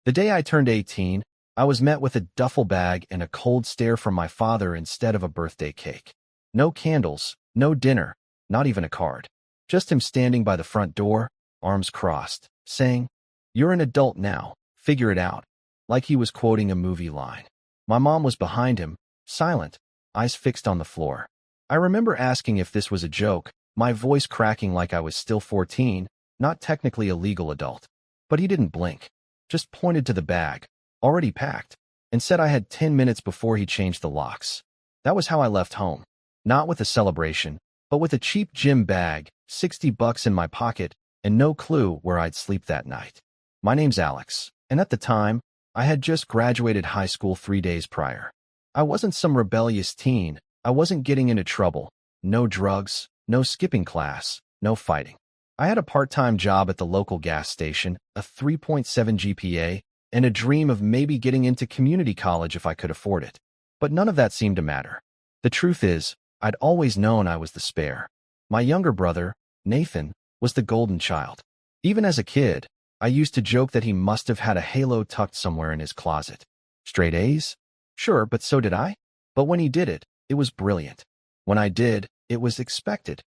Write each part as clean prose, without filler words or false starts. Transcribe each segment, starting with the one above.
The day I turned 18, I was met with a duffel bag and a cold stare from my father instead of a birthday cake. No candles, no dinner, not even a card. Just him standing by the front door, arms crossed, saying, "You're an adult now, figure it out," like he was quoting a movie line. My mom was behind him, silent, eyes fixed on the floor. I remember asking if this was a joke, my voice cracking like I was still 14, not technically a legal adult. But he didn't blink, just pointed to the bag, already packed, and said I had 10 minutes before he changed the locks. That was how I left home, not with a celebration, but with a cheap gym bag, $60 in my pocket, and no clue where I'd sleep that night. My name's Alex, and at the time, I had just graduated high school 3 days prior. I wasn't some rebellious teen. I wasn't getting into trouble. No drugs, no skipping class, no fighting. I had a part-time job at the local gas station, a 3.7 GPA, and a dream of maybe getting into community college if I could afford it. But none of that seemed to matter. The truth is, I'd always known I was the spare. My younger brother, Nathan, was the golden child. Even as a kid, I used to joke that he must have had a halo tucked somewhere in his closet. Straight A's? Sure, but so did I. But when he did it, it was brilliant. When I did, it was expected.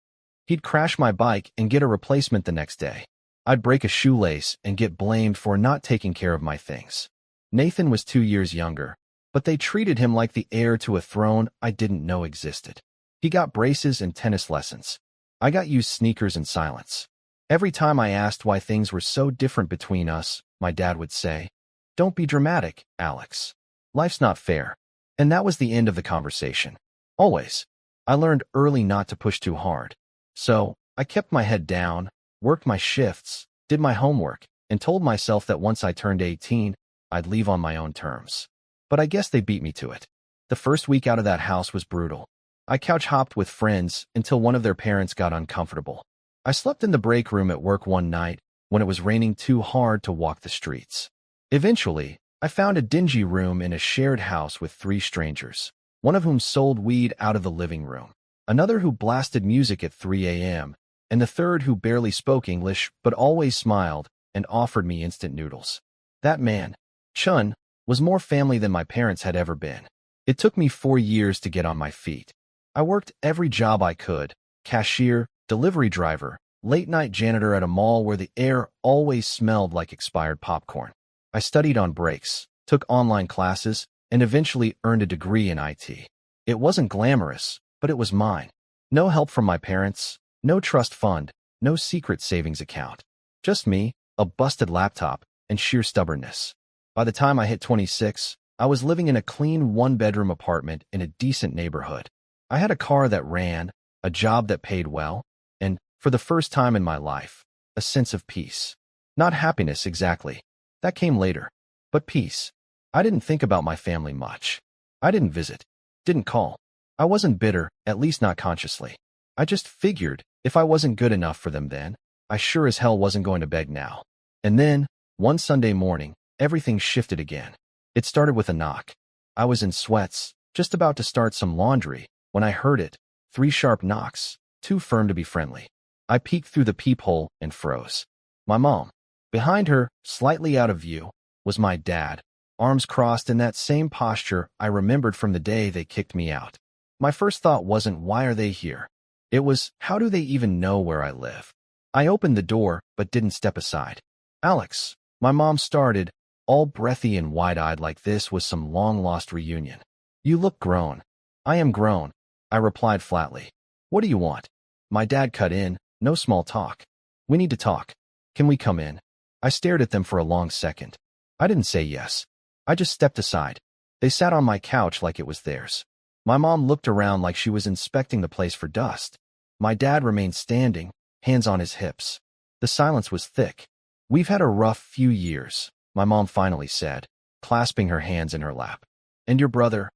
He'd crash my bike and get a replacement the next day. I'd break a shoelace and get blamed for not taking care of my things. Nathan was 2 years younger, but they treated him like the heir to a throne I didn't know existed. He got braces and tennis lessons. I got used sneakers and silence. Every time I asked why things were so different between us, my dad would say, "Don't be dramatic, Alex. Life's not fair." And that was the end of the conversation. Always. I learned early not to push too hard. So, I kept my head down, worked my shifts, did my homework, and told myself that once I turned 18, I'd leave on my own terms. But I guess they beat me to it. The first week out of that house was brutal. I couch hopped with friends until one of their parents got uncomfortable. I slept in the break room at work one night when it was raining too hard to walk the streets. Eventually, I found a dingy room in a shared house with 3 strangers, one of whom sold weed out of the living room, another who blasted music at 3 a.m., and the third who barely spoke English but always smiled and offered me instant noodles. That man, Chun, was more family than my parents had ever been. It took me 4 years to get on my feet. I worked every job I could: cashier, delivery driver, late-night janitor at a mall where the air always smelled like expired popcorn. I studied on breaks, took online classes, and eventually earned a degree in IT. It wasn't glamorous, but it was mine. No help from my parents, no trust fund, no secret savings account. Just me, a busted laptop, and sheer stubbornness. By the time I hit 26, I was living in a clean 1-bedroom apartment in a decent neighborhood. I had a car that ran, a job that paid well, and, for the first time in my life, a sense of peace. Not happiness exactly. That came later. But peace. I didn't think about my family much. I didn't visit. Didn't call. I wasn't bitter, at least not consciously. I just figured, if I wasn't good enough for them then, I sure as hell wasn't going to beg now. And then, one Sunday morning, everything shifted again. It started with a knock. I was in sweats, just about to start some laundry, when I heard it. 3 sharp knocks, too firm to be friendly. I peeked through the peephole and froze. My mom. Behind her, slightly out of view, was my dad, arms crossed in that same posture I remembered from the day they kicked me out. My first thought wasn't, why are they here? It was, how do they even know where I live? I opened the door, but didn't step aside. "Alex," my mom started, all breathy and wide-eyed like this was some long-lost reunion. "You look grown." "I am grown," I replied flatly. "What do you want?" My dad cut in, "No small talk. We need to talk. Can we come in?" I stared at them for a long second. I didn't say yes. I just stepped aside. They sat on my couch like it was theirs. My mom looked around like she was inspecting the place for dust. My dad remained standing, hands on his hips. The silence was thick. "We've had a rough few years," my mom finally said, clasping her hands in her lap. "And your brother?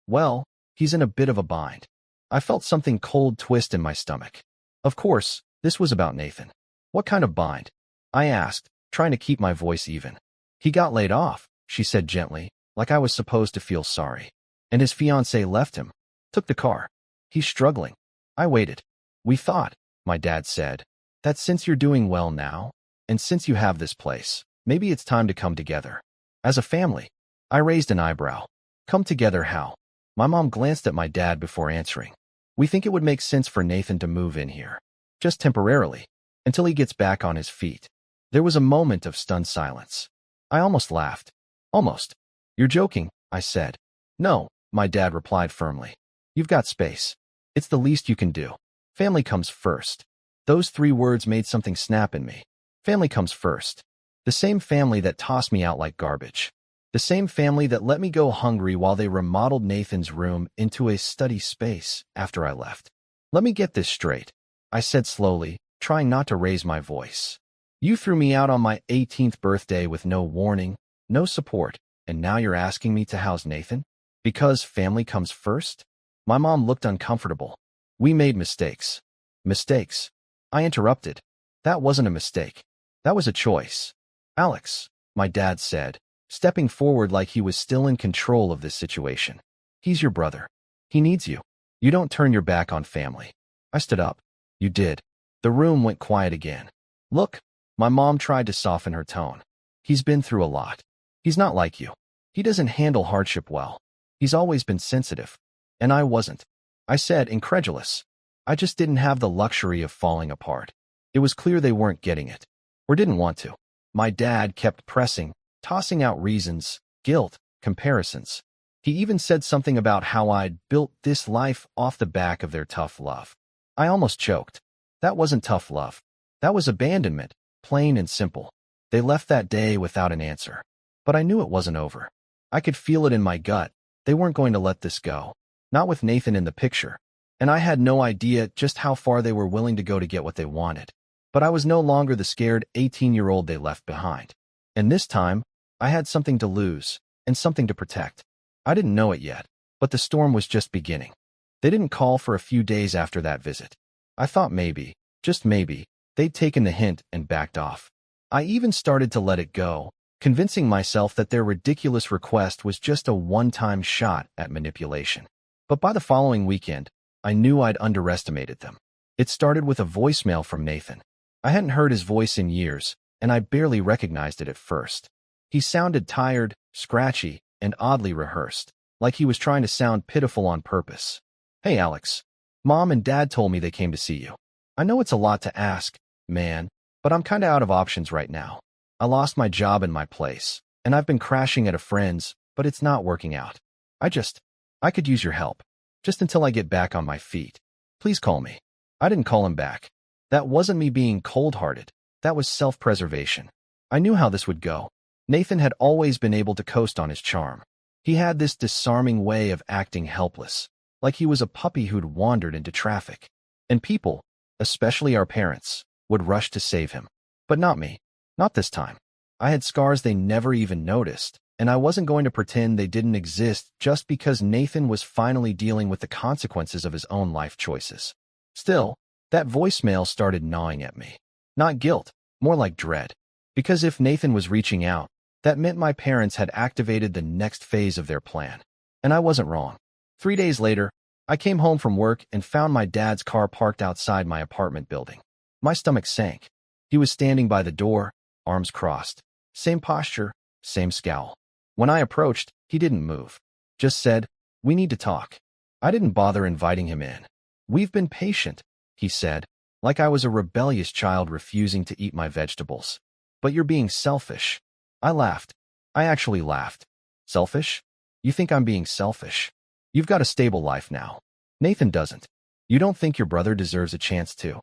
Well, he's in a bit of a bind." I felt something cold twist in my stomach. Of course, this was about Nathan. "What kind of bind?" I asked, trying to keep my voice even. "He got laid off," she said gently, like I was supposed to feel sorry. "And his fiancée left him. Took the car. He's struggling." I waited. "We thought," my dad said, "that since you're doing well now, and since you have this place, maybe it's time to come together." As a family. I raised an eyebrow. Come together how? My mom glanced at my dad before answering. We think it would make sense for Nathan to move in here. Just temporarily. Until he gets back on his feet. There was a moment of stunned silence. I almost laughed. Almost. You're joking, I said. No, my dad replied firmly. You've got space. It's the least you can do. Family comes first. Those 3 words made something snap in me. Family comes first. The same family that tossed me out like garbage. The same family that let me go hungry while they remodeled Nathan's room into a study space after I left. Let me get this straight, I said slowly, trying not to raise my voice. You threw me out on my 18th birthday with no warning, no support, and now you're asking me to house Nathan? Because family comes first? My mom looked uncomfortable. We made mistakes. Mistakes. I interrupted. That wasn't a mistake. That was a choice. Alex, my dad said, stepping forward like he was still in control of this situation. He's your brother. He needs you. You don't turn your back on family. I stood up. You did. The room went quiet again. Look, my mom tried to soften her tone. He's been through a lot. He's not like you. He doesn't handle hardship well. He's always been sensitive. And I wasn't. I said, incredulous. I just didn't have the luxury of falling apart. It was clear they weren't getting it. Or didn't want to. My dad kept pressing, tossing out reasons, guilt, comparisons. He even said something about how I'd built this life off the back of their tough love. I almost choked. That wasn't tough love. That was abandonment, plain and simple. They left that day without an answer. But I knew it wasn't over. I could feel it in my gut. They weren't going to let this go. Not with Nathan in the picture. And I had no idea just how far they were willing to go to get what they wanted. But I was no longer the scared 18-year-old they left behind. And this time, I had something to lose and something to protect. I didn't know it yet, but the storm was just beginning. They didn't call for a few days after that visit. I thought maybe, just maybe, they'd taken the hint and backed off. I even started to let it go, convincing myself that their ridiculous request was just a one-time shot at manipulation. But by the following weekend, I knew I'd underestimated them. It started with a voicemail from Nathan. I hadn't heard his voice in years, and I barely recognized it at first. He sounded tired, scratchy, and oddly rehearsed, like he was trying to sound pitiful on purpose. Hey, Alex. Mom and Dad told me they came to see you. I know it's a lot to ask, man, but I'm kinda out of options right now. I lost my job and my place, and I've been crashing at a friend's, but it's not working out. I could use your help. Just until I get back on my feet. Please call me. I didn't call him back. That wasn't me being cold-hearted. That was self-preservation. I knew how this would go. Nathan had always been able to coast on his charm. He had this disarming way of acting helpless, like he was a puppy who'd wandered into traffic. And people, especially our parents, would rush to save him. But not me. Not this time. I had scars they never even noticed, and I wasn't going to pretend they didn't exist just because Nathan was finally dealing with the consequences of his own life choices. Still, that voicemail started gnawing at me. Not guilt, more like dread. Because if Nathan was reaching out, that meant my parents had activated the next phase of their plan. And I wasn't wrong. 3 days later, I came home from work and found my dad's car parked outside my apartment building. My stomach sank. He was standing by the door, arms crossed. Same posture, same scowl. When I approached, he didn't move. Just said, "We need to talk." I didn't bother inviting him in. "We've been patient," he said, like I was a rebellious child refusing to eat my vegetables. "But you're being selfish." I laughed. I actually laughed. Selfish? You think I'm being selfish? You've got a stable life now. Nathan doesn't. You don't think your brother deserves a chance to?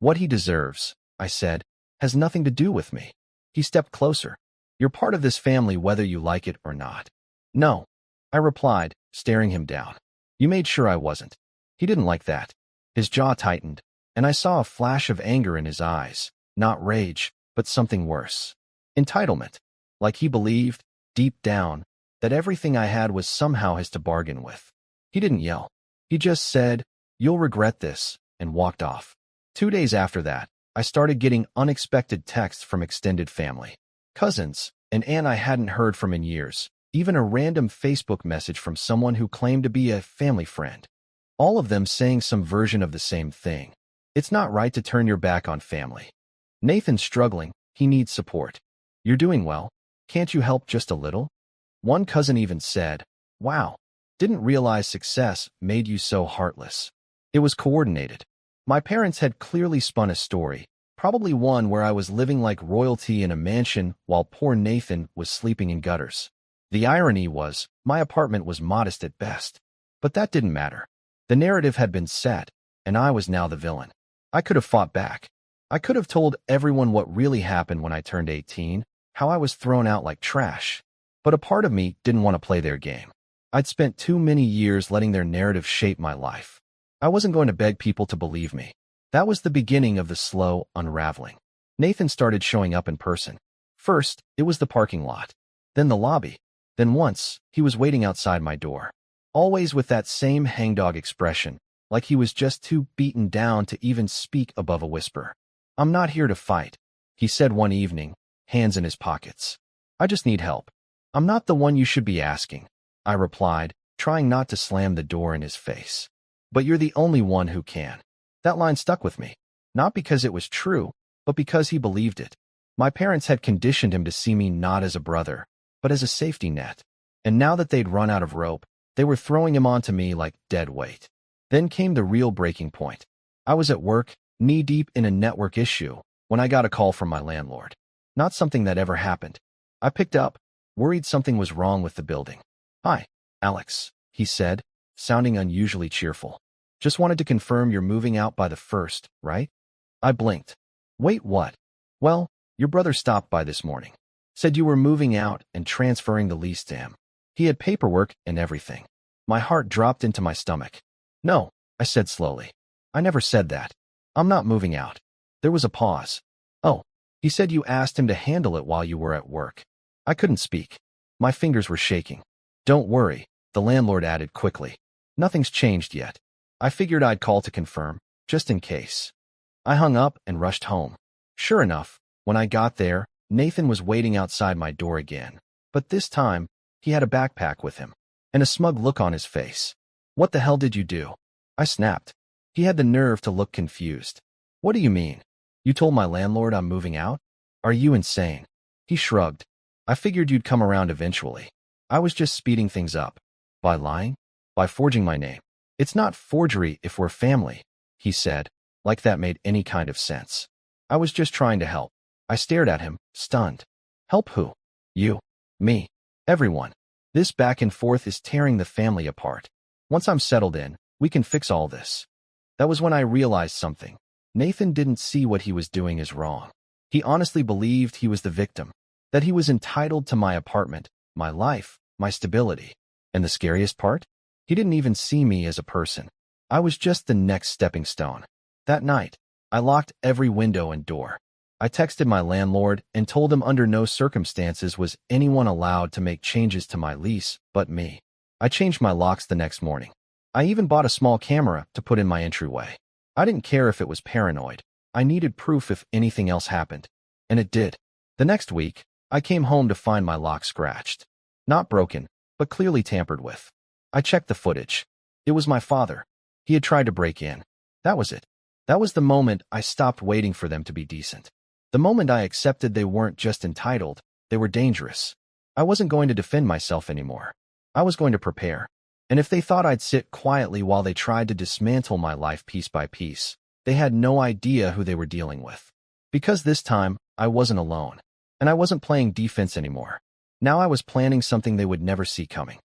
What he deserves, I said, has nothing to do with me. He stepped closer. You're part of this family whether you like it or not. No, I replied, staring him down. You made sure I wasn't. He didn't like that. His jaw tightened, and I saw a flash of anger in his eyes, not rage, but something worse. Entitlement. Like he believed, deep down, that everything I had was somehow his to bargain with. He didn't yell. He just said, "You'll regret this," and walked off. 2 days after that, I started getting unexpected texts from extended family. Cousins, an aunt I hadn't heard from in years, even a random Facebook message from someone who claimed to be a family friend. All of them saying some version of the same thing. It's not right to turn your back on family. Nathan's struggling, he needs support. You're doing well. Can't you help just a little? One cousin even said, wow, didn't realize success made you so heartless. It was coordinated. My parents had clearly spun a story, probably one where I was living like royalty in a mansion while poor Nathan was sleeping in gutters. The irony was, my apartment was modest at best. But that didn't matter. The narrative had been set, and I was now the villain. I could have fought back. I could have told everyone what really happened when I turned 18, how I was thrown out like trash. But a part of me didn't want to play their game. I'd spent too many years letting their narrative shape my life. I wasn't going to beg people to believe me. That was the beginning of the slow unraveling. Nathan started showing up in person. First, it was the parking lot. Then the lobby. Then once, he was waiting outside my door. Always with that same hangdog expression, like he was just too beaten down to even speak above a whisper. I'm not here to fight, he said one evening, hands in his pockets. I just need help. I'm not the one you should be asking, I replied, trying not to slam the door in his face. But you're the only one who can. That line stuck with me, not because it was true, but because he believed it. My parents had conditioned him to see me not as a brother, but as a safety net. And now that they'd run out of rope, they were throwing him onto me like dead weight. Then came the real breaking point. I was at work, knee-deep in a network issue, when I got a call from my landlord. Not something that ever happened. I picked up, worried something was wrong with the building. Hi, Alex, he said, sounding unusually cheerful. Just wanted to confirm you're moving out by the 1st, right? I blinked. Wait, what? Well, your brother stopped by this morning. Said you were moving out and transferring the lease to him. He had paperwork and everything. My heart dropped into my stomach. No, I said slowly. I never said that. I'm not moving out. There was a pause. Oh, he said you asked him to handle it while you were at work. I couldn't speak. My fingers were shaking. Don't worry, the landlord added quickly. Nothing's changed yet. I figured I'd call to confirm, just in case. I hung up and rushed home. Sure enough, when I got there, Nathan was waiting outside my door again. But this time, he had a backpack with him, and a smug look on his face. What the hell did you do? I snapped. He had the nerve to look confused. What do you mean? You told my landlord I'm moving out? Are you insane? He shrugged. I figured you'd come around eventually. I was just speeding things up. By lying? By forging my name. It's not forgery if we're family, he said, like that made any kind of sense. I was just trying to help. I stared at him, stunned. Help who? You. Me. Everyone. This back and forth is tearing the family apart. Once I'm settled in, we can fix all this. That was when I realized something. Nathan didn't see what he was doing as wrong. He honestly believed he was the victim, that he was entitled to my apartment, my life, my stability. And the scariest part? He didn't even see me as a person. I was just the next stepping stone. That night, I locked every window and door. I texted my landlord and told him under no circumstances was anyone allowed to make changes to my lease but me. I changed my locks the next morning. I even bought a small camera to put in my entryway. I didn't care if it was paranoid. I needed proof if anything else happened. And it did. The next week, I came home to find my lock scratched. Not broken, but clearly tampered with. I checked the footage. It was my father. He had tried to break in. That was it. That was the moment I stopped waiting for them to be decent. The moment I accepted they weren't just entitled, they were dangerous. I wasn't going to defend myself anymore. I was going to prepare. And if they thought I'd sit quietly while they tried to dismantle my life piece by piece, they had no idea who they were dealing with. Because this time, I wasn't alone. And I wasn't playing defense anymore. Now I was planning something they would never see coming.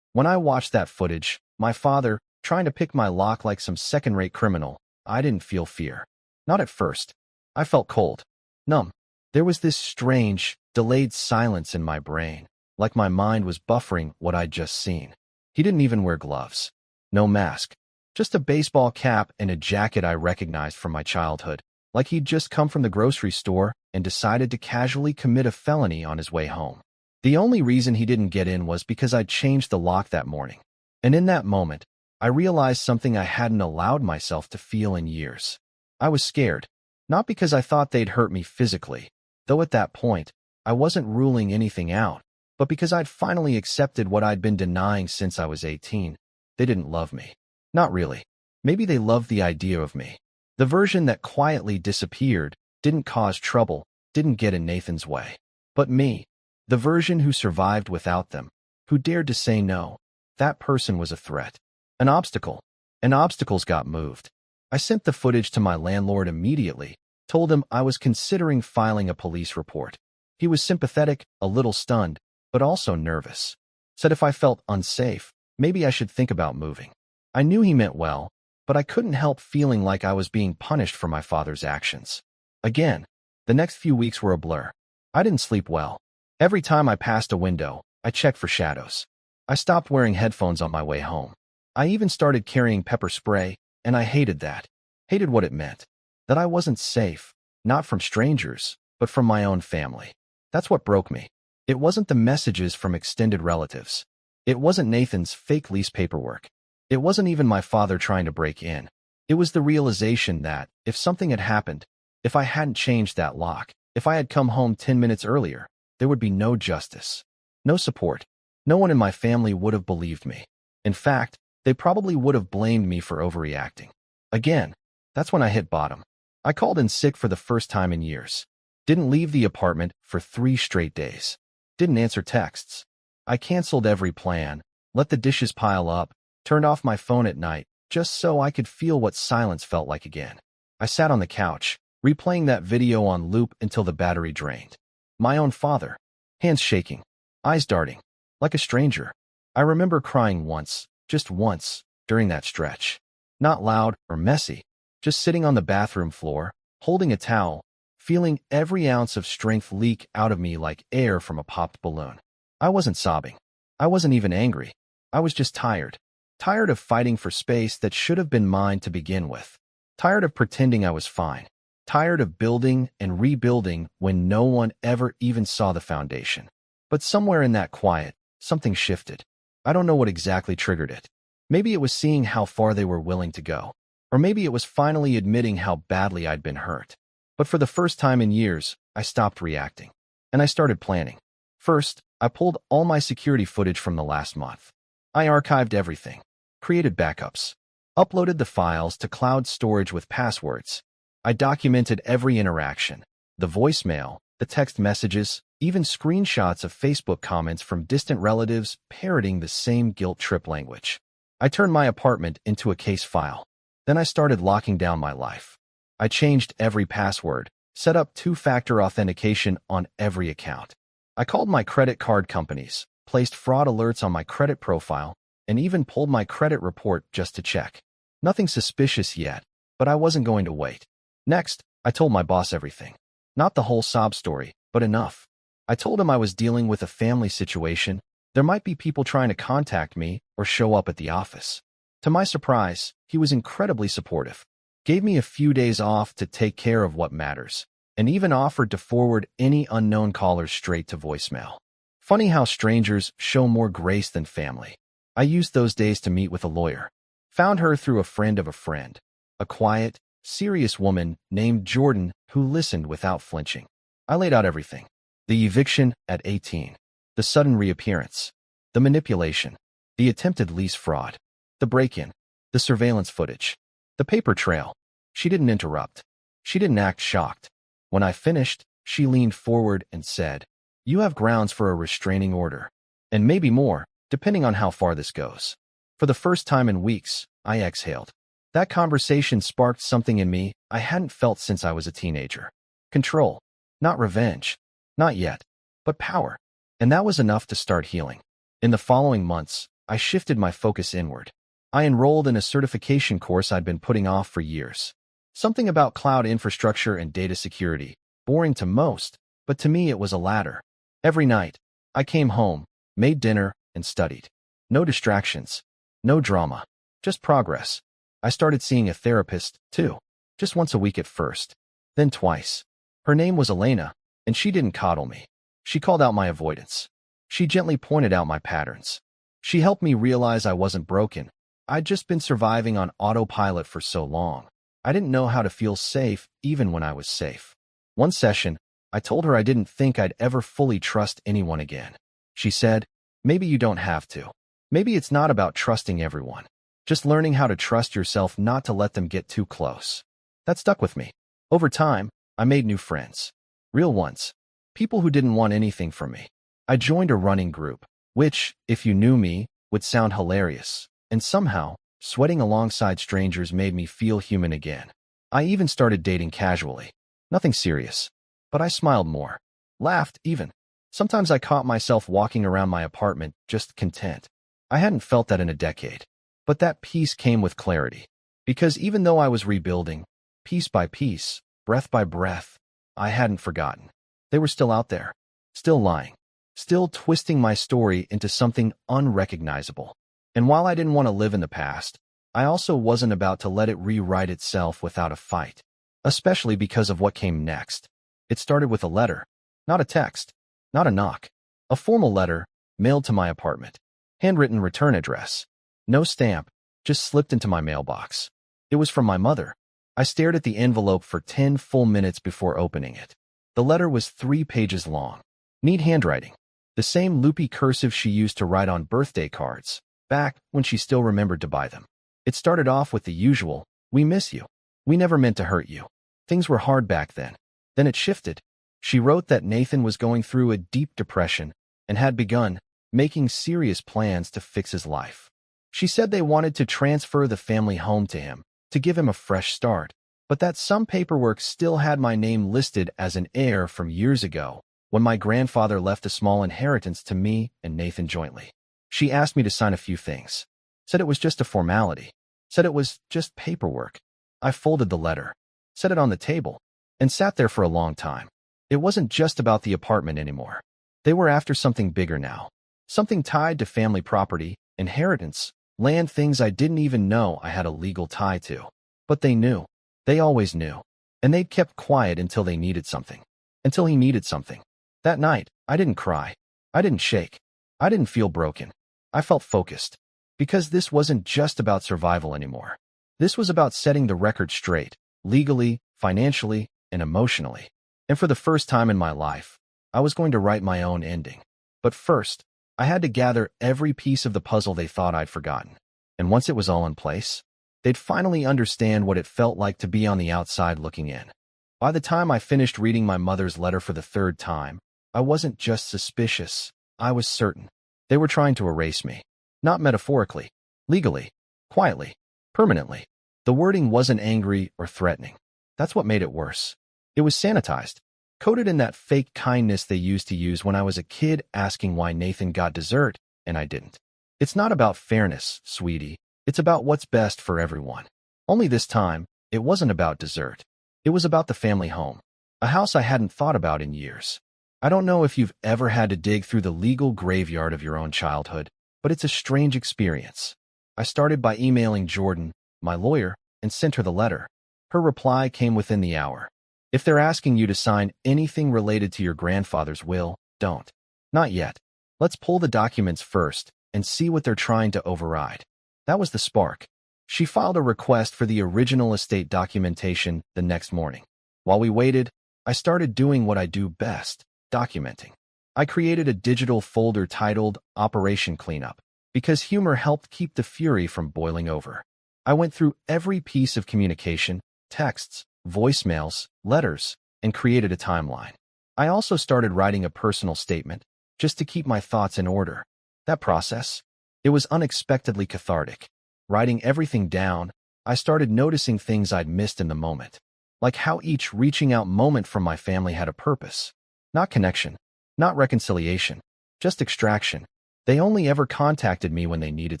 When I watched that footage, my father, trying to pick my lock like some second-rate criminal, I didn't feel fear. Not at first. I felt cold. Numb. There was this strange, delayed silence in my brain, like my mind was buffering what I'd just seen. He didn't even wear gloves. No mask. Just a baseball cap and a jacket I recognized from my childhood, like he'd just come from the grocery store and decided to casually commit a felony on his way home. The only reason he didn't get in was because I'd changed the lock that morning. And in that moment, I realized something I hadn't allowed myself to feel in years. I was scared. Not because I thought they'd hurt me physically, though at that point, I wasn't ruling anything out, but because I'd finally accepted what I'd been denying since I was 18. They didn't love me. Not really. Maybe they loved the idea of me. The version that quietly disappeared, didn't cause trouble, didn't get in Nathan's way. But me, The version who survived without them, who dared to say no. That person was a threat. An obstacle. And obstacles got moved. I sent the footage to my landlord immediately, told him I was considering filing a police report. He was sympathetic, a little stunned, but also nervous. Said if I felt unsafe, maybe I should think about moving. I knew he meant well, but I couldn't help feeling like I was being punished for my father's actions. Again, the next few weeks were a blur. I didn't sleep well. Every time I passed a window, I checked for shadows. I stopped wearing headphones on my way home. I even started carrying pepper spray, and I hated that. Hated what it meant. That I wasn't safe, not from strangers, but from my own family. That's what broke me. It wasn't the messages from extended relatives. It wasn't Nathan's fake lease paperwork. It wasn't even my father trying to break in. It was the realization that, if something had happened, if I hadn't changed that lock, if I had come home 10 minutes earlier, there would be no justice. No support. No one in my family would have believed me. In fact, they probably would have blamed me for overreacting. Again, that's when I hit bottom. I called in sick for the first time in years. Didn't leave the apartment for 3 straight days. Didn't answer texts. I canceled every plan, let the dishes pile up, turned off my phone at night, just so I could feel what silence felt like again. I sat on the couch, replaying that video on loop until the battery drained. My own father. Hands shaking. Eyes darting. Like a stranger. I remember crying once, just once, during that stretch. Not loud or messy. Just sitting on the bathroom floor, holding a towel, feeling every ounce of strength leak out of me like air from a popped balloon. I wasn't sobbing. I wasn't even angry. I was just tired. Tired of fighting for space that should have been mine to begin with. Tired of pretending I was fine. Tired of building and rebuilding when no one ever even saw the foundation. But somewhere in that quiet, something shifted. I don't know what exactly triggered it. Maybe it was seeing how far they were willing to go. Or maybe it was finally admitting how badly I'd been hurt. But for the first time in years, I stopped reacting. And I started planning. First, I pulled all my security footage from the last month. I archived everything. Created backups. Uploaded the files to cloud storage with passwords. I documented every interaction. The voicemail, the text messages, even screenshots of Facebook comments from distant relatives parroting the same guilt trip language. I turned my apartment into a case file. Then I started locking down my life. I changed every password, set up 2-factor authentication on every account. I called my credit card companies, placed fraud alerts on my credit profile, and even pulled my credit report just to check. Nothing suspicious yet, but I wasn't going to wait. Next, I told my boss everything. Not the whole sob story, but enough. I told him I was dealing with a family situation. There might be people trying to contact me or show up at the office. To my surprise, he was incredibly supportive. Gave me a few days off to take care of what matters, and even offered to forward any unknown callers straight to voicemail. Funny how strangers show more grace than family. I used those days to meet with a lawyer. Found her through a friend of a friend. A quiet, serious woman named Jordan who listened without flinching. I laid out everything. The eviction at 18. The sudden reappearance. The manipulation. The attempted lease fraud. The break-in. The surveillance footage. The paper trail. She didn't interrupt. She didn't act shocked. When I finished, she leaned forward and said, "You have grounds for a restraining order. And maybe more, depending on how far this goes." For the first time in weeks, I exhaled. That conversation sparked something in me I hadn't felt since I was a teenager. Control. Not revenge. Not yet. But power. And that was enough to start healing. In the following months, I shifted my focus inward. I enrolled in a certification course I'd been putting off for years. Something about cloud infrastructure and data security. Boring to most, but to me it was a ladder. Every night, I came home, made dinner, and studied. No distractions. No drama. Just progress. I started seeing a therapist, too. Just once a week at first. Then twice. Her name was Elena, and she didn't coddle me. She called out my avoidance. She gently pointed out my patterns. She helped me realize I wasn't broken. I'd just been surviving on autopilot for so long. I didn't know how to feel safe even when I was safe. One session, I told her I didn't think I'd ever fully trust anyone again. She said, "Maybe you don't have to. Maybe it's not about trusting everyone. Just learning how to trust yourself not to let them get too close." That stuck with me. Over time, I made new friends. Real ones. People who didn't want anything from me. I joined a running group, which, if you knew me, would sound hilarious. And somehow, sweating alongside strangers made me feel human again. I even started dating casually. Nothing serious. But I smiled more. Laughed, even. Sometimes I caught myself walking around my apartment, just content. I hadn't felt that in a decade. But that peace came with clarity. Because even though I was rebuilding, piece by piece, breath by breath, I hadn't forgotten. They were still out there. Still lying. Still twisting my story into something unrecognizable. And while I didn't want to live in the past, I also wasn't about to let it rewrite itself without a fight. Especially because of what came next. It started with a letter. Not a text. Not a knock. A formal letter, mailed to my apartment. Handwritten return address. No stamp, just slipped into my mailbox. It was from my mother. I stared at the envelope for 10 full minutes before opening it. The letter was 3 pages long. Neat handwriting. The same loopy cursive she used to write on birthday cards, back when she still remembered to buy them. It started off with the usual, "We miss you. We never meant to hurt you. Things were hard back then." Then it shifted. She wrote that Nathan was going through a deep depression and had begun making serious plans to fix his life. She said they wanted to transfer the family home to him, to give him a fresh start, but that some paperwork still had my name listed as an heir from years ago, when my grandfather left a small inheritance to me and Nathan jointly. She asked me to sign a few things. Said it was just a formality. Said it was just paperwork. I folded the letter, set it on the table, and sat there for a long time. It wasn't just about the apartment anymore. They were after something bigger now. Something tied to family property, inheritance, land, things I didn't even know I had a legal tie to. But they knew. They always knew. And they'd kept quiet until they needed something. Until he needed something. That night, I didn't cry. I didn't shake. I didn't feel broken. I felt focused. Because this wasn't just about survival anymore. This was about setting the record straight, legally, financially, and emotionally. And for the first time in my life, I was going to write my own ending. But first, I had to gather every piece of the puzzle they thought I'd forgotten. And once it was all in place, they'd finally understand what it felt like to be on the outside looking in. By the time I finished reading my mother's letter for the 3rd time, I wasn't just suspicious, I was certain. They were trying to erase me. Not metaphorically, legally, quietly, permanently. The wording wasn't angry or threatening. That's what made it worse. It was sanitized, coated in that fake kindness they used to use when I was a kid asking why Nathan got dessert and I didn't. It's not about fairness, sweetie. It's about what's best for everyone. Only this time, it wasn't about dessert. It was about the family home, a house I hadn't thought about in years. I don't know if you've ever had to dig through the legal graveyard of your own childhood, but it's a strange experience. I started by emailing Jordan, my lawyer, and sent her the letter. Her reply came within the hour. If they're asking you to sign anything related to your grandfather's will, don't. Not yet. Let's pull the documents first and see what they're trying to override. That was the spark. She filed a request for the original estate documentation the next morning. While we waited, I started doing what I do best, documenting. I created a digital folder titled Operation Cleanup, because humor helped keep the fury from boiling over. I went through every piece of communication, texts, voicemails, letters, and created a timeline. I also started writing a personal statement, just to keep my thoughts in order. That process, it was unexpectedly cathartic. Writing everything down, I started noticing things I'd missed in the moment, like how each reaching out moment from my family had a purpose. Not connection, not reconciliation, just extraction. They only ever contacted me when they needed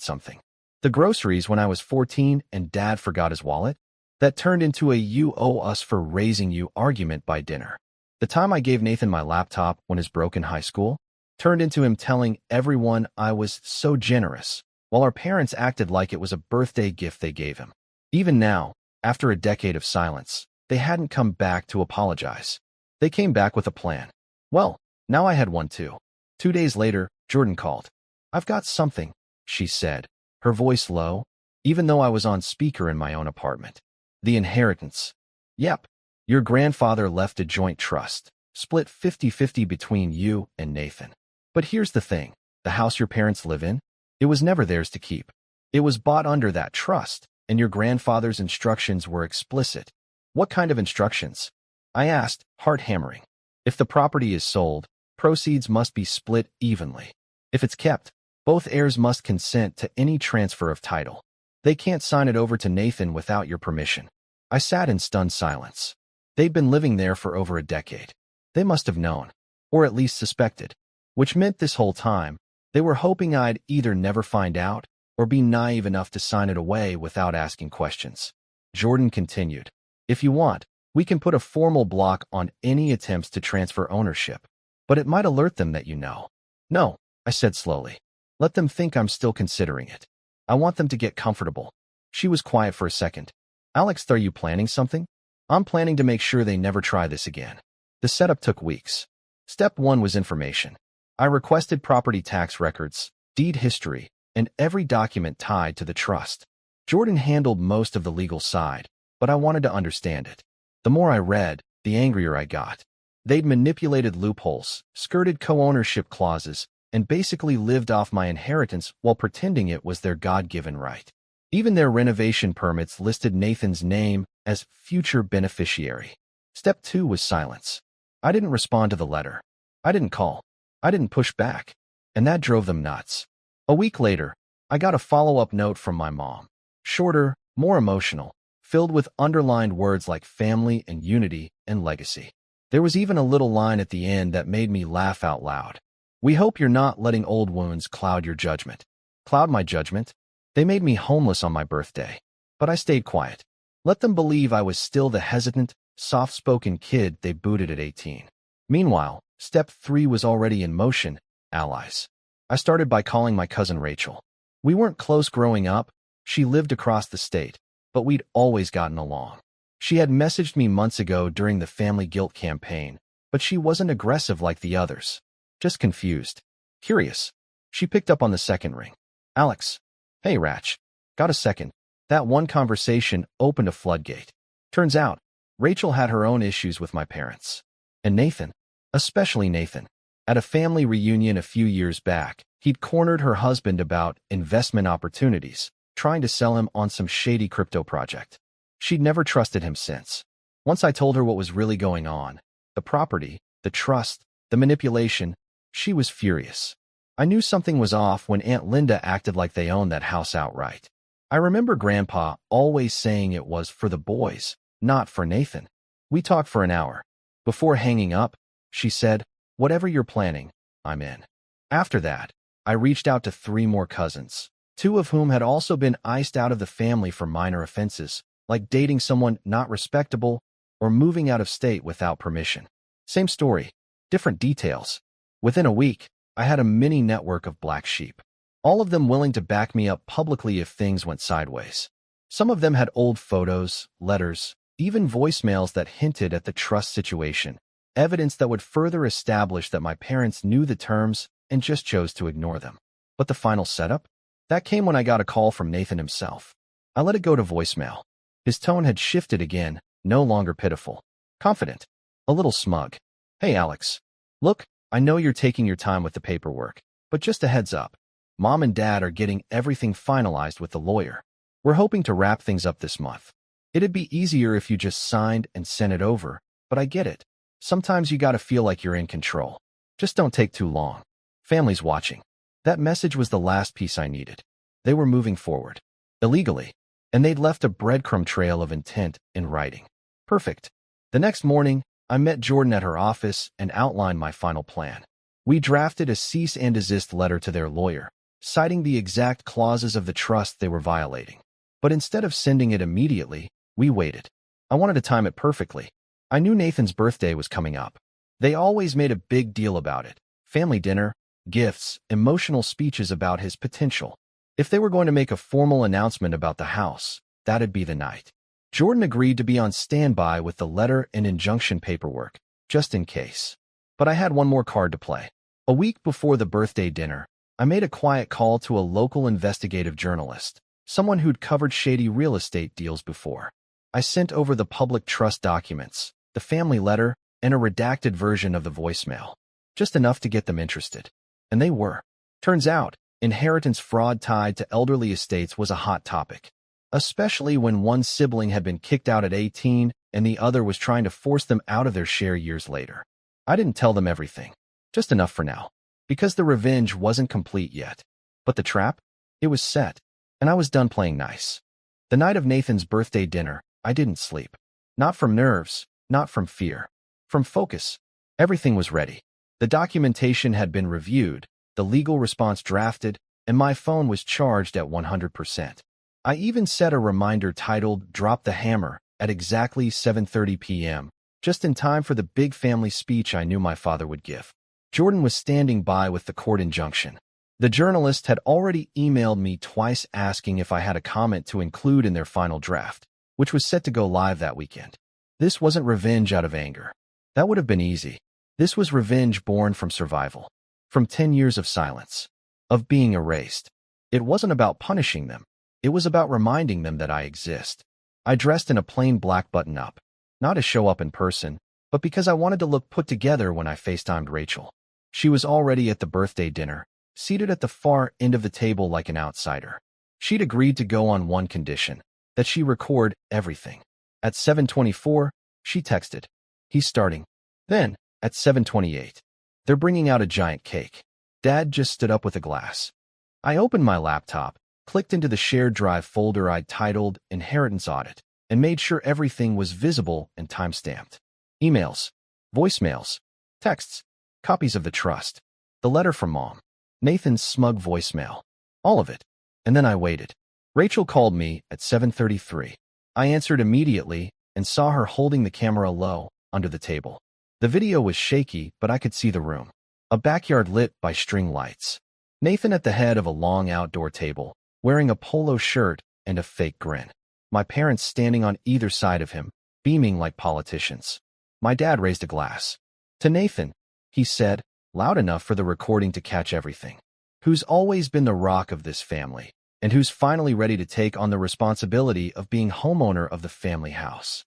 something. The groceries when I was 14 and Dad forgot his wallet? That turned into a "you owe us for raising you" argument by dinner. The time I gave Nathan my laptop when his broke in high school turned into him telling everyone I was so generous, while our parents acted like it was a birthday gift they gave him. Even now, after a decade of silence, they hadn't come back to apologize. They came back with a plan. Well, now I had one too. 2 days later, Jordan called. "I've got something," she said, her voice low, even though I was on speaker in my own apartment. "The inheritance. Yep, your grandfather left a joint trust, split 50-50 between you and Nathan. But here's the thing, the house your parents live in, it was never theirs to keep. It was bought under that trust, and your grandfather's instructions were explicit." "What kind of instructions?" I asked, heart hammering. "If the property is sold, proceeds must be split evenly. If it's kept, both heirs must consent to any transfer of title. They can't sign it over to Nathan without your permission. I sat in stunned silence. They'd been living there for over a decade. They must have known, or at least suspected, which meant this whole time, they were hoping I'd either never find out or be naive enough to sign it away without asking questions. Jordan continued, "If you want, we can put a formal block on any attempts to transfer ownership, but it might alert them that you know." "No," I said slowly. "Let them think I'm still considering it. I want them to get comfortable." She was quiet for a second. "Alex, are you planning something?" "I'm planning to make sure they never try this again." The setup took weeks. Step 1 was information. I requested property tax records, deed history, and every document tied to the trust. Jordan handled most of the legal side, but I wanted to understand it. The more I read, the angrier I got. They'd manipulated loopholes, skirted co-ownership clauses, and basically lived off my inheritance while pretending it was their God-given right. Even their renovation permits listed Nathan's name as future beneficiary. Step 2 was silence. I didn't respond to the letter. I didn't call. I didn't push back. And that drove them nuts. A week later, I got a follow-up note from my mom. Shorter, more emotional, filled with underlined words like family and unity and legacy. There was even a little line at the end that made me laugh out loud. "We hope you're not letting old wounds cloud your judgment." Cloud my judgment? They made me homeless on my birthday. But I stayed quiet. Let them believe I was still the hesitant, soft-spoken kid they booted at 18. Meanwhile, step 3 was already in motion: allies. I started by calling my cousin Rachel. We weren't close growing up. She lived across the state, but we'd always gotten along. She had messaged me months ago during the family guilt campaign, but she wasn't aggressive like the others. Just confused. Curious. She picked up on the second ring. "Alex. Hey, Ratch. Got a second?" That one conversation opened a floodgate. Turns out, Rachel had her own issues with my parents. And Nathan. Especially Nathan. At a family reunion a few years back, he'd cornered her husband about investment opportunities, trying to sell him on some shady crypto project. She'd never trusted him since. Once I told her what was really going on, the property, the trust, the manipulation, she was furious. I knew something was off when Aunt Linda acted like they owned that house outright. I remember Grandpa always saying it was for the boys, not for Nathan. We talked for an hour. Before hanging up, she said, "Whatever you're planning, I'm in." After that, I reached out to 3 more cousins, 2 of whom had also been iced out of the family for minor offenses, like dating someone not respectable or moving out of state without permission. Same story, different details. Within a week, I had a mini network of black sheep, all of them willing to back me up publicly if things went sideways. Some of them had old photos, letters, even voicemails that hinted at the trust situation, evidence that would further establish that my parents knew the terms and just chose to ignore them. But the final setup? That came when I got a call from Nathan himself. I let it go to voicemail. His tone had shifted again, no longer pitiful. Confident. A little smug. "Hey, Alex. Look, I know you're taking your time with the paperwork, but just a heads up. Mom and Dad are getting everything finalized with the lawyer. We're hoping to wrap things up this month. It'd be easier if you just signed and sent it over, but I get it. Sometimes you gotta feel like you're in control. Just don't take too long. Family's watching." That message was the last piece I needed. They were moving forward. Illegally. And they'd left a breadcrumb trail of intent in writing. Perfect. The next morning, I met Jordan at her office and outlined my final plan. We drafted a cease and desist letter to their lawyer, citing the exact clauses of the trust they were violating. But instead of sending it immediately, we waited. I wanted to time it perfectly. I knew Nathan's birthday was coming up. They always made a big deal about it. Family dinner, gifts, emotional speeches about his potential. If they were going to make a formal announcement about the house, that'd be the night. Jordan agreed to be on standby with the letter and injunction paperwork, just in case. But I had one more card to play. A week before the birthday dinner, I made a quiet call to a local investigative journalist, someone who'd covered shady real estate deals before. I sent over the public trust documents, the family letter, and a redacted version of the voicemail. Just enough to get them interested. And they were. Turns out, inheritance fraud tied to elderly estates was a hot topic, especially when one sibling had been kicked out at 18 and the other was trying to force them out of their share years later. I didn't tell them everything. Just enough for now. Because the revenge wasn't complete yet. But the trap? It was set. And I was done playing nice. The night of Nathan's birthday dinner, I didn't sleep. Not from nerves, not from fear. From focus. Everything was ready. The documentation had been reviewed, the legal response drafted, and my phone was charged at 100%. I even set a reminder titled "Drop the Hammer" at exactly 7:30 p.m., just in time for the big family speech I knew my father would give. Jordan was standing by with the court injunction. The journalist had already emailed me twice asking if I had a comment to include in their final draft, which was set to go live that weekend. This wasn't revenge out of anger. That would have been easy. This was revenge born from survival. From 10 years of silence. Of being erased. It wasn't about punishing them. It was about reminding them that I exist. I dressed in a plain black button-up. Not to show up in person, but because I wanted to look put together when I FaceTimed Rachel. She was already at the birthday dinner, seated at the far end of the table like an outsider. She'd agreed to go on one condition, that she record everything. At 7:24, she texted, "He's starting." Then, at 7:28, "They're bringing out a giant cake." Dad just stood up with a glass. I opened my laptop, clicked into the shared drive folder I'd titled Inheritance Audit, and made sure everything was visible and time-stamped. Emails, voicemails, texts, copies of the trust, the letter from Mom, Nathan's smug voicemail, all of it. And then I waited. Rachel called me at 7:33. I answered immediately and saw her holding the camera low, under the table. The video was shaky, but I could see the room. A backyard lit by string lights. Nathan at the head of a long outdoor table, wearing a polo shirt and a fake grin. My parents standing on either side of him, beaming like politicians. My dad raised a glass. "To Nathan," he said, loud enough for the recording to catch everything. "Who's always been the rock of this family, and who's finally ready to take on the responsibility of being homeowner of the family house."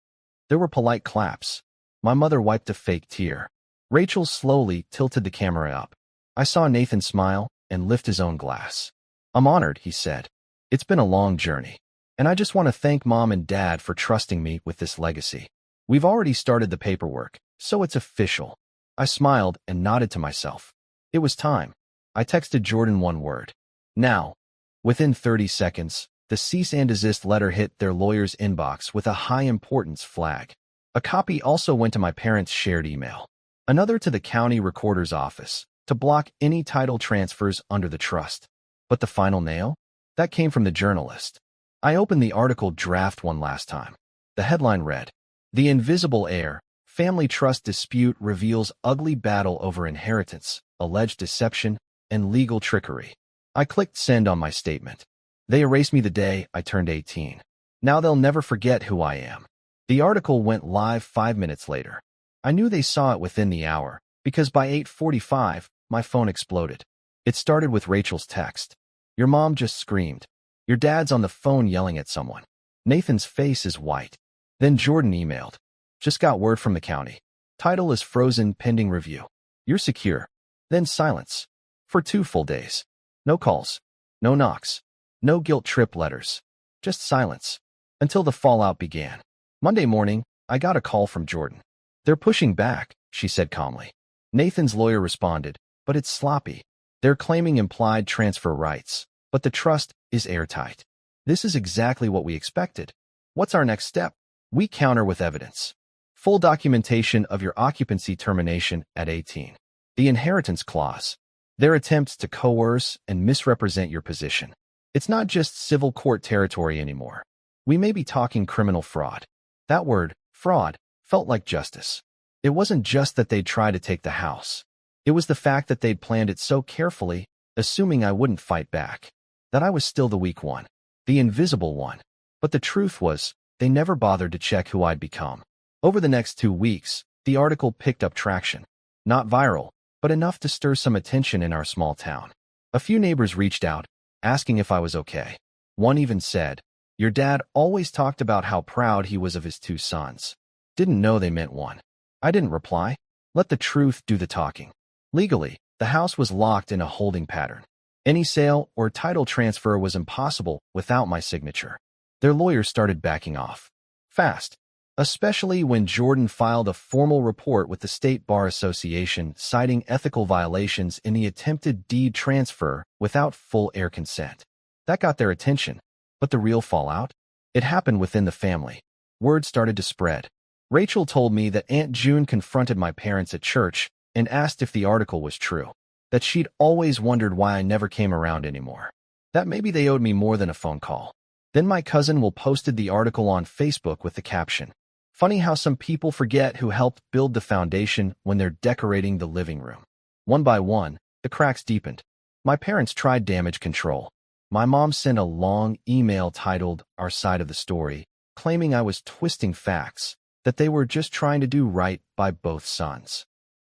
There were polite claps. My mother wiped a fake tear. Rachel slowly tilted the camera up. I saw Nathan smile and lift his own glass. "I'm honored," he said. "It's been a long journey. And I just want to thank Mom and Dad for trusting me with this legacy. We've already started the paperwork, so it's official." I smiled and nodded to myself. It was time. I texted Jordan one word. "Now." Within 30 seconds, the cease and desist letter hit their lawyer's inbox with a high-importance flag. A copy also went to my parents' shared email. Another to the county recorder's office, to block any title transfers under the trust. But the final nail? That came from the journalist. I opened the article draft one last time. The headline read, "The Invisible Heir, Family Trust Dispute Reveals Ugly Battle Over Inheritance, Alleged Deception, and Legal Trickery." I clicked send on my statement. They erased me the day I turned 18. Now they'll never forget who I am. The article went live 5 minutes later. I knew they saw it within the hour, because by 8:45, my phone exploded. It started with Rachel's text. "Your mom just screamed. Your dad's on the phone yelling at someone. Nathan's face is white." Then Jordan emailed. "Just got word from the county. Title is frozen pending review. You're secure." Then silence. For 2 full days. No calls. No knocks. No guilt trip letters. Just silence. Until the fallout began. Monday morning, I got a call from Jordan. "They're pushing back," she said calmly. Nathan's lawyer responded, "But it's sloppy. They're claiming implied transfer rights, but the trust is airtight." This is exactly what we expected. What's our next step? We counter with evidence. Full documentation of your occupancy termination at 18. The inheritance clause. Their attempts to coerce and misrepresent your position. It's not just civil court territory anymore. We may be talking criminal fraud. That word, fraud, felt like justice. It wasn't just that they'd try to take the house. It was the fact that they'd planned it so carefully, assuming I wouldn't fight back. That I was still the weak one. The invisible one. But the truth was, they never bothered to check who I'd become. Over the next 2 weeks, the article picked up traction. Not viral, but enough to stir some attention in our small town. A few neighbors reached out, asking if I was okay. One even said, "Your dad always talked about how proud he was of his 2 sons. Didn't know they meant one." I didn't reply. Let the truth do the talking. Legally, the house was locked in a holding pattern. Any sale or title transfer was impossible without my signature. Their lawyers started backing off. Fast. especially when Jordan filed a formal report with the State Bar Association citing ethical violations in the attempted deed transfer without full heir consent. That got their attention, but the real fallout? It happened within the family. Word started to spread. Rachel told me that Aunt June confronted my parents at church and asked if the article was true, that she'd always wondered why I never came around anymore, that maybe they owed me more than a phone call. Then my cousin Will posted the article on Facebook with the caption, "Funny how some people forget who helped build the foundation when they're decorating the living room." One by one, the cracks deepened. My parents tried damage control. My mom sent a long email titled "Our Side of the Story," claiming I was twisting facts, that they were just trying to do right by both sons.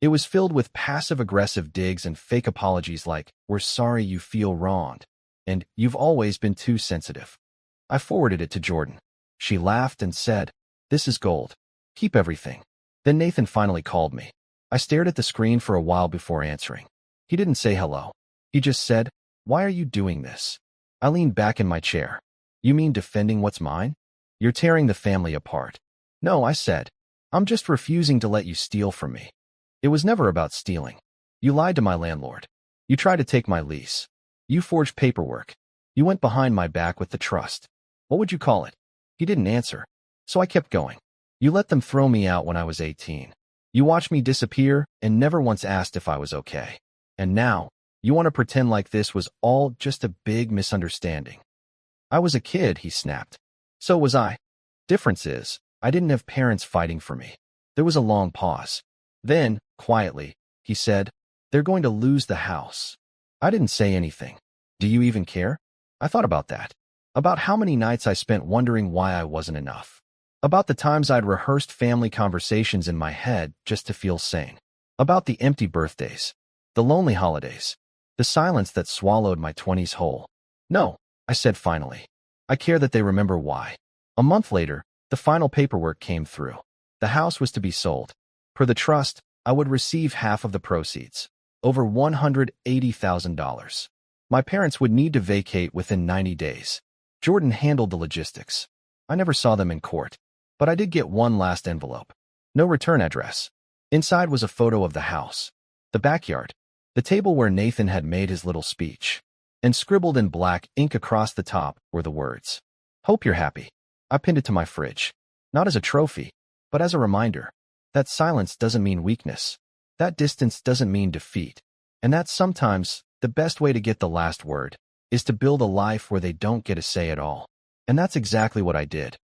It was filled with passive-aggressive digs and fake apologies like, "We're sorry you feel wronged," and "You've always been too sensitive." I forwarded it to Jordan. She laughed and said, "This is gold. Keep everything." Then Nathan finally called me. I stared at the screen for a while before answering. He didn't say hello. He just said, "Why are you doing this?" I leaned back in my chair. "You mean defending what's mine? You're tearing the family apart." "No," I said. "I'm just refusing to let you steal from me." "It was never about stealing. You lied to my landlord. You tried to take my lease. You forged paperwork. You went behind my back with the trust. What would you call it?" He didn't answer, so I kept going. "You let them throw me out when I was 18. You watched me disappear and never once asked if I was okay. And now, you want to pretend like this was all just a big misunderstanding." "I was a kid," he snapped. "So was I. Difference is, I didn't have parents fighting for me." There was a long pause. Then, quietly, he said, "They're going to lose the house." I didn't say anything. "Do you even care?" I thought about that. About how many nights I spent wondering why I wasn't enough. About the times I'd rehearsed family conversations in my head just to feel sane. About the empty birthdays. The lonely holidays. The silence that swallowed my 20s whole. "No," I said finally. "I care that they remember why." A month later, the final paperwork came through. The house was to be sold. Per the trust, I would receive half of the proceeds, over $180,000. My parents would need to vacate within 90 days. Jordan handled the logistics. I never saw them in court, but I did get one last envelope. No return address. Inside was a photo of the house, the backyard, the table where Nathan had made his little speech, and scribbled in black ink across the top were the words, "Hope you're happy." I pinned it to my fridge, not as a trophy, but as a reminder that silence doesn't mean weakness, that distance doesn't mean defeat, and that sometimes the best way to get the last word is to build a life where they don't get a say at all. And that's exactly what I did.